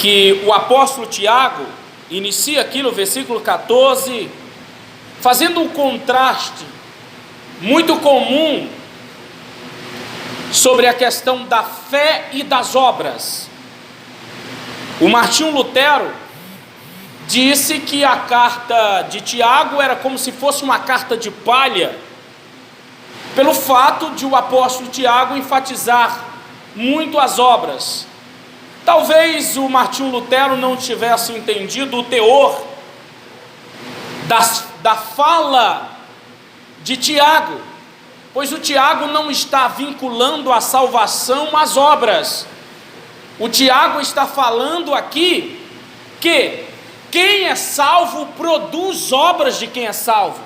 que o apóstolo Tiago inicia aqui no versículo 14, fazendo um contraste muito comum sobre a questão da fé e das obras. O Martinho Lutero disse que a carta de Tiago era como se fosse uma carta de palha, pelo fato de o apóstolo Tiago enfatizar muito as obras. Talvez o Martinho Lutero não tivesse entendido o teor da fala de Tiago, pois o Tiago não está vinculando a salvação às obras. O Tiago está falando aqui que quem é salvo produz obras de quem é salvo.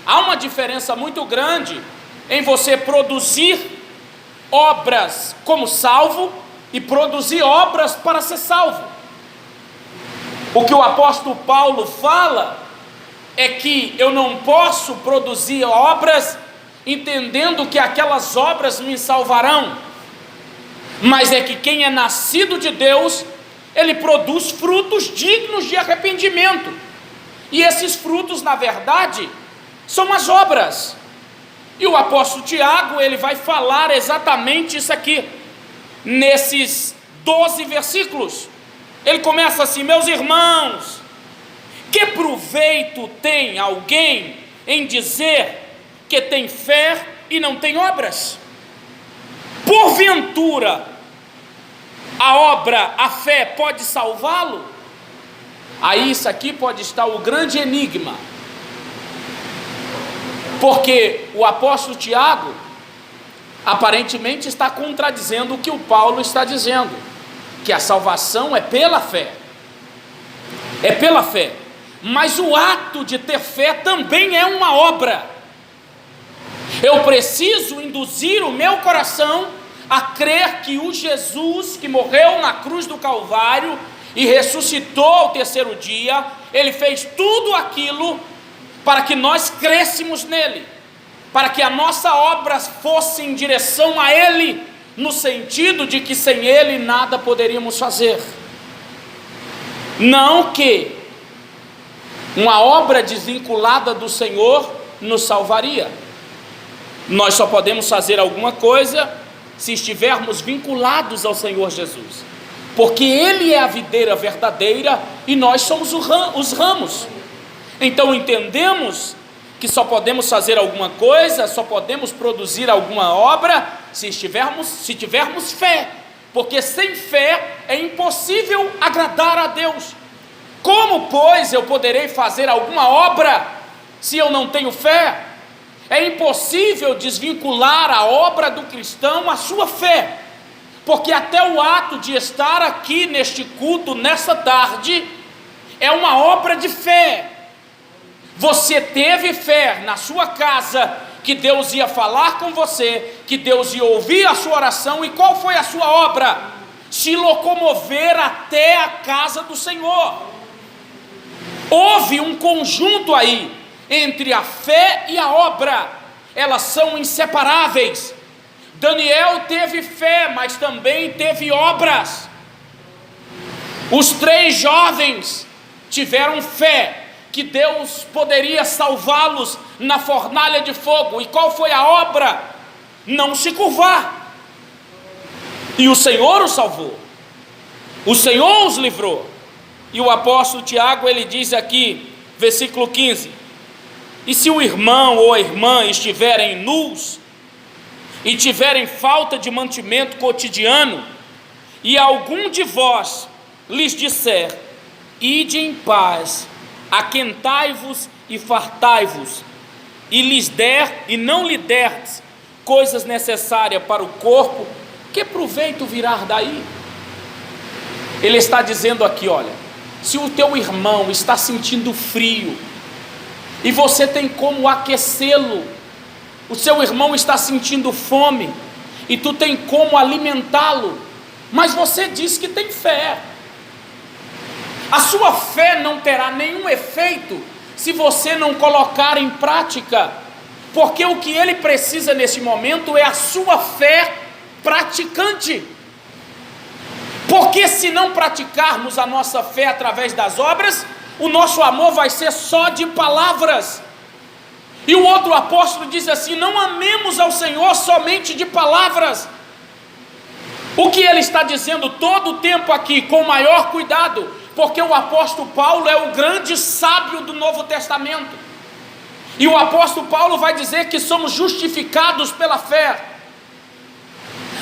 Há uma diferença muito grande em você produzir obras como salvo e produzir obras para ser salvo. O que o apóstolo Paulo fala é que eu não posso produzir obras entendendo que aquelas obras me salvarão, mas é que quem é nascido de Deus, ele produz frutos dignos de arrependimento, e esses frutos, na verdade, são as obras. E o apóstolo Tiago, ele vai falar exatamente isso aqui, nesses 12 versículos. Ele começa assim: meus irmãos, que proveito tem alguém em dizer que tem fé e não tem obras? Porventura, a fé pode salvá-lo? Aí isso aqui pode estar o grande enigma, porque o apóstolo Tiago aparentemente está contradizendo o que o Paulo está dizendo, que a salvação é pela fé, mas o ato de ter fé também é uma obra. Eu preciso induzir o meu coração a crer que o Jesus que morreu na cruz do Calvário e ressuscitou ao terceiro dia, ele fez tudo aquilo para que nós crescêssemos nele, para que a nossa obra fosse em direção a ele, no sentido de que sem ele nada poderíamos fazer. Não que uma obra desvinculada do Senhor nos salvaria. Nós só podemos fazer alguma coisa se estivermos vinculados ao Senhor Jesus, porque ele é a videira verdadeira e nós somos os ramos. Então entendemos que só podemos fazer alguma coisa, só podemos produzir alguma obra se tivermos fé, porque sem fé é impossível agradar a Deus. Como, pois, eu poderei fazer alguma obra se eu não tenho fé? É impossível desvincular a obra do cristão à sua fé, porque até o ato de estar aqui neste culto, nessa tarde, é uma obra de fé. Você teve fé na sua casa, que Deus ia falar com você, que Deus ia ouvir a sua oração, e qual foi a sua obra? Se locomover até a casa do Senhor. Houve um conjunto aí, entre a fé e a obra, elas são inseparáveis. Daniel teve fé, mas também teve obras. Os 3 jovens tiveram fé, que Deus poderia salvá-los na fornalha de fogo, e qual foi a obra? Não se curvar, e o Senhor os salvou, o Senhor os livrou. E o apóstolo Tiago, ele diz aqui, versículo 15: e se o irmão ou a irmã estiverem nus, e tiverem falta de mantimento cotidiano, e algum de vós lhes disser: ide em paz, aquentai-vos e fartai-vos, e lhes der e não lhe derdes coisas necessárias para o corpo, que proveito virá daí? Ele está dizendo aqui, olha, se o teu irmão está sentindo frio, e você tem como aquecê-lo, o seu irmão está sentindo fome, e tu tem como alimentá-lo, mas você diz que tem fé. A sua fé não terá nenhum efeito se você não colocar em prática, porque o que ele precisa nesse momento é a sua fé praticante. Porque se não praticarmos a nossa fé através das obras, o nosso amor vai ser só de palavras. E o outro apóstolo diz assim: não amemos ao Senhor somente de palavras. O que ele está dizendo todo o tempo aqui, com maior cuidado, porque o apóstolo Paulo é o grande sábio do Novo Testamento, e o apóstolo Paulo vai dizer que somos justificados pela fé.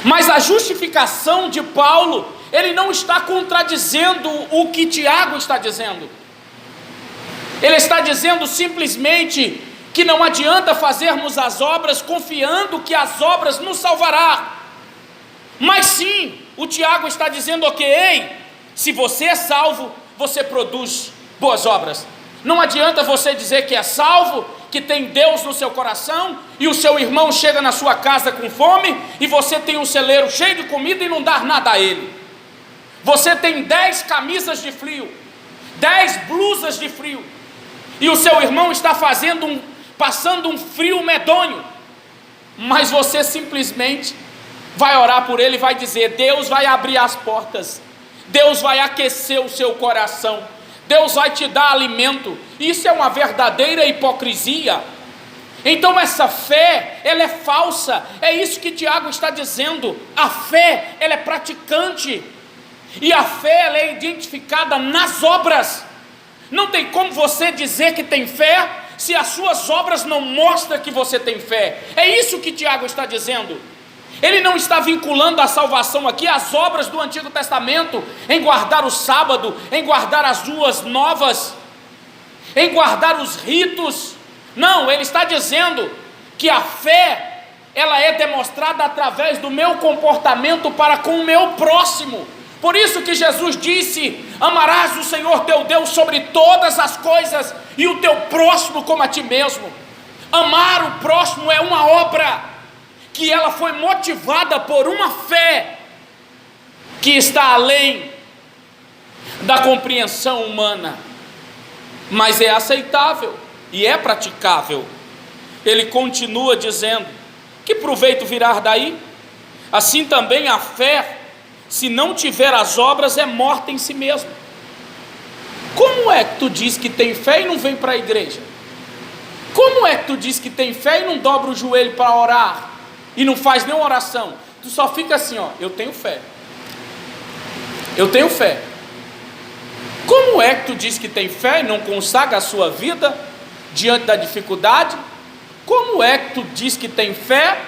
Mas a justificação de Paulo, ele não está contradizendo o que Tiago está dizendo. Ele está dizendo simplesmente que não adianta fazermos as obras confiando que as obras nos salvará. Mas sim, o Tiago está dizendo: ok, se você é salvo, você produz boas obras. Não adianta você dizer que é salvo, que tem Deus no seu coração, e o seu irmão chega na sua casa com fome, e você tem um celeiro cheio de comida e não dá nada a ele. Você tem 10 camisas de frio, 10 blusas de frio, e o seu irmão está passando um frio medonho, mas você simplesmente vai orar por ele e vai dizer: Deus vai abrir as portas, Deus vai aquecer o seu coração, Deus vai te dar alimento. Isso é uma verdadeira hipocrisia. Então essa fé, ela é falsa. É isso que Tiago está dizendo. A fé, ela é praticante, e a fé, ela é identificada nas obras. Não tem como você dizer que tem fé se as suas obras não mostram que você tem fé. É isso que Tiago está dizendo. Ele não está vinculando a salvação aqui às obras do Antigo Testamento, em guardar o sábado, em guardar as ruas novas, em guardar os ritos. Não, ele está dizendo que a fé, ela é demonstrada através do meu comportamento para com o meu próximo. Por isso que Jesus disse: amarás o Senhor teu Deus sobre todas as coisas, e o teu próximo como a ti mesmo. Amar o próximo é uma obra que ela foi motivada por uma fé que está além da compreensão humana, mas é aceitável e é praticável. Ele continua dizendo: que proveito virá daí? Assim também a fé, se não tiver as obras, é morta em si mesma. Como é que tu diz que tem fé e não vem para a igreja? Como é que tu diz que tem fé e não dobra o joelho para orar? E não faz nenhuma oração? Tu só fica assim, ó: eu tenho fé, eu tenho fé. Como é que tu diz que tem fé e não consagra a sua vida diante da dificuldade? Como é que tu diz que tem fé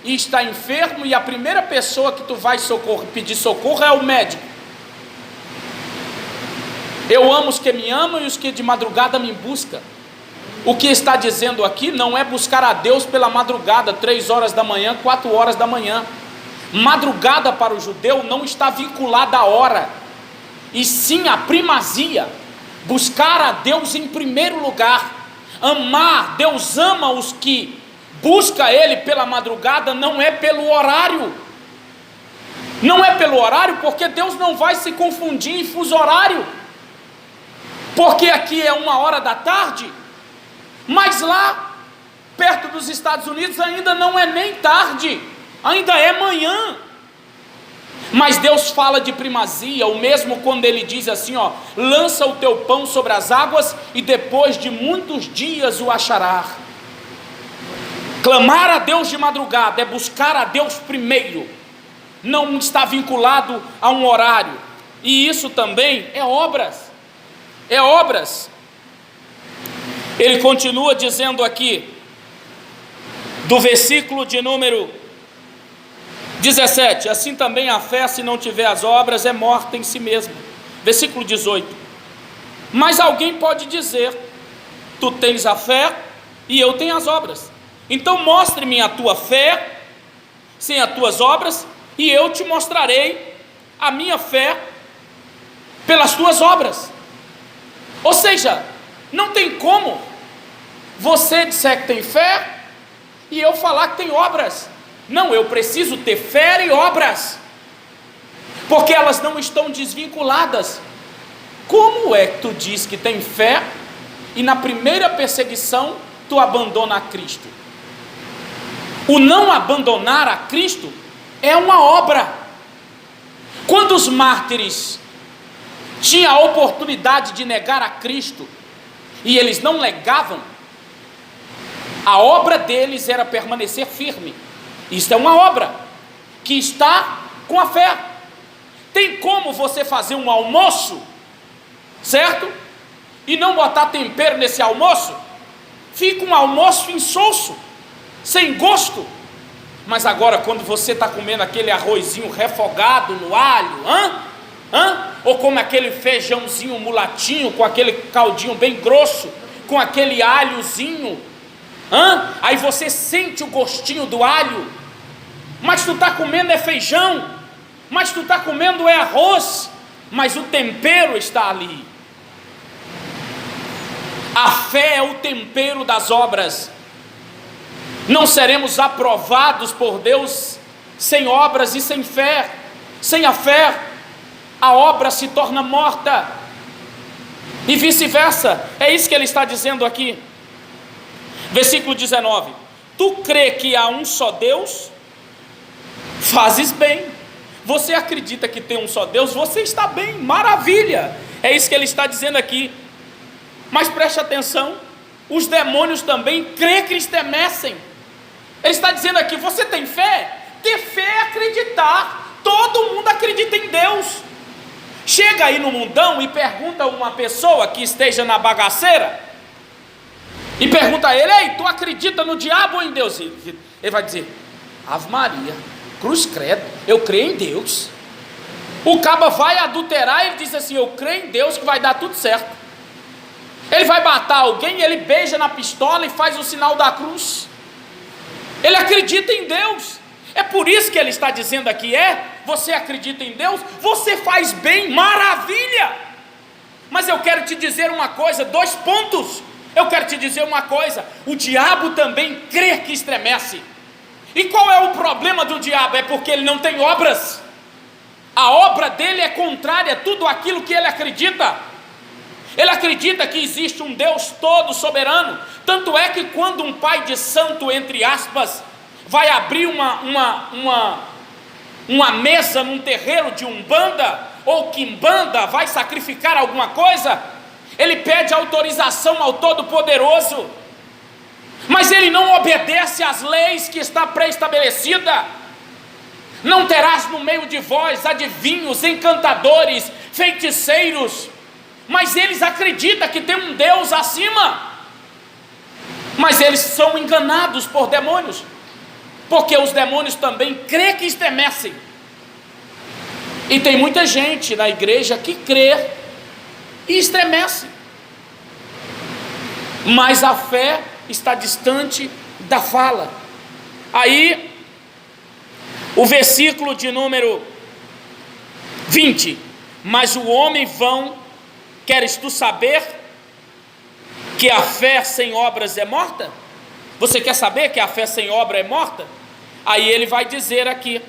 e está enfermo, e a primeira pessoa que tu vai pedir socorro é o médico? Eu amo os que me amam e os que de madrugada me buscam. O que está dizendo aqui não é buscar a Deus pela madrugada, 3 horas da manhã, 4 horas da manhã. Madrugada para o judeu não está vinculada à hora, e sim à primazia. Buscar a Deus em primeiro lugar, amar, Deus ama os que buscam Ele pela madrugada, não é pelo horário. Não é pelo horário, porque Deus não vai se confundir em fuso horário, porque aqui é 1h da tarde, mas lá, perto dos Estados Unidos, ainda não é nem tarde, ainda é manhã. Mas Deus fala de primazia, o mesmo quando Ele diz assim, ó: lança o teu pão sobre as águas, e depois de muitos dias o acharás. Clamar a Deus de madrugada é buscar a Deus primeiro, não está vinculado a um horário. E isso também é obras, é obras. Ele continua dizendo aqui, do versículo de número 17: assim também a fé, se não tiver as obras, é morta em si mesma. Versículo 18: mas alguém pode dizer: tu tens a fé e eu tenho as obras. Então mostre-me a tua fé sem as tuas obras, e eu te mostrarei a minha fé pelas tuas obras. Ou seja, não tem como você disser que tem fé e eu falar que tem obras. Não, eu preciso ter fé e obras, porque elas não estão desvinculadas. Como é que tu diz que tem fé e na primeira perseguição tu abandona a Cristo? O não abandonar a Cristo é uma obra. Quando os mártires tinham a oportunidade de negar a Cristo e eles não negavam, a obra deles era permanecer firme. Isso é uma obra que está com a fé. Tem como você fazer um almoço, certo? E não botar tempero nesse almoço? Fica um almoço insosso, sem gosto. Mas agora, quando você está comendo aquele arrozinho refogado no alho, ou como aquele feijãozinho mulatinho, com aquele caldinho bem grosso, com aquele alhozinho, aí você sente o gostinho do alho, mas tu está comendo é feijão, mas tu está comendo é arroz, mas o tempero está ali. A fé é o tempero das obras. Não seremos aprovados por Deus sem obras e sem fé. Sem a fé, a obra se torna morta, e vice-versa. É isso que ele está dizendo aqui. Versículo 19: tu crê que há um só Deus? Fazes bem. Você acredita que tem um só Deus? Você está bem, maravilha. É isso que ele está dizendo aqui. Mas preste atenção, os demônios também crê que estremecem. Ele está dizendo aqui: você tem fé? Ter fé é acreditar. Todo mundo acredita em Deus. Chega aí no mundão e pergunta a uma pessoa que esteja na bagaceira, e pergunta a ele: ei, tu acredita no diabo ou em Deus? Ele vai dizer: Ave Maria, cruz credo, eu creio em Deus. O caba vai adulterar e ele diz assim: eu creio em Deus que vai dar tudo certo. Ele vai matar alguém, ele beija na pistola e faz o sinal da cruz. Ele acredita em Deus. É por isso que ele está dizendo aqui: você acredita em Deus? Você faz bem, maravilha. Mas eu quero te dizer uma coisa, 2 pontos. Eu quero te dizer uma coisa: o diabo também crê que estremece. E qual é o problema do diabo? É porque ele não tem obras. A obra dele é contrária a tudo aquilo que ele acredita. Ele acredita que existe um Deus todo soberano. Tanto é que quando um pai de santo, entre aspas, vai abrir uma mesa num terreiro de umbanda ou quimbanda, vai sacrificar alguma coisa, ele pede autorização ao Todo-Poderoso, mas ele não obedece às leis que está pré-estabelecida. Não terás no meio de vós adivinhos, encantadores, feiticeiros. Mas eles acreditam que tem um Deus acima. Mas eles são enganados por demônios, porque os demônios também crê que estremecem. E tem muita gente na igreja que crê e estremece, mas a fé está distante da fala. Aí, o versículo de número 20: mas o homem vão, queres tu saber que a fé sem obras é morta? Você quer saber que a fé sem obra é morta? Aí ele vai dizer aqui: